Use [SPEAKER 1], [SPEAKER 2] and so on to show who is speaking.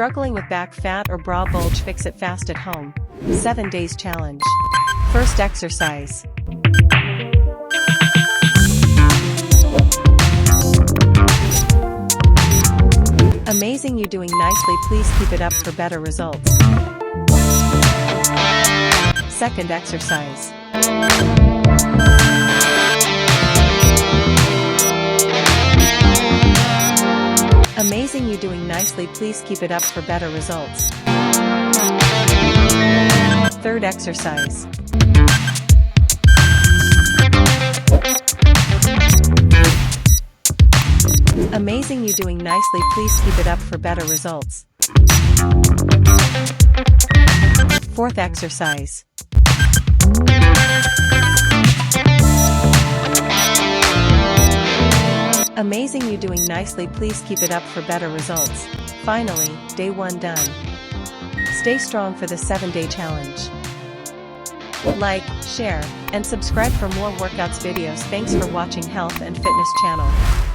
[SPEAKER 1] Struggling with back fat or bra bulge? Fix it fast at home. 7 days challenge. First exercise. Amazing, you doing nicely, please keep it up for better results. Second exercise. Amazing, you doing nicely, please keep it up for better results. Third exercise. Amazing, you doing nicely, please keep it up for better results. Fourth exercise. Amazing, you doing nicely, please keep it up for better results. Finally, day 1 done. Stay strong for the 7-day challenge. Like, share, and subscribe for more workouts videos. Thanks for watching Health and Fitness channel.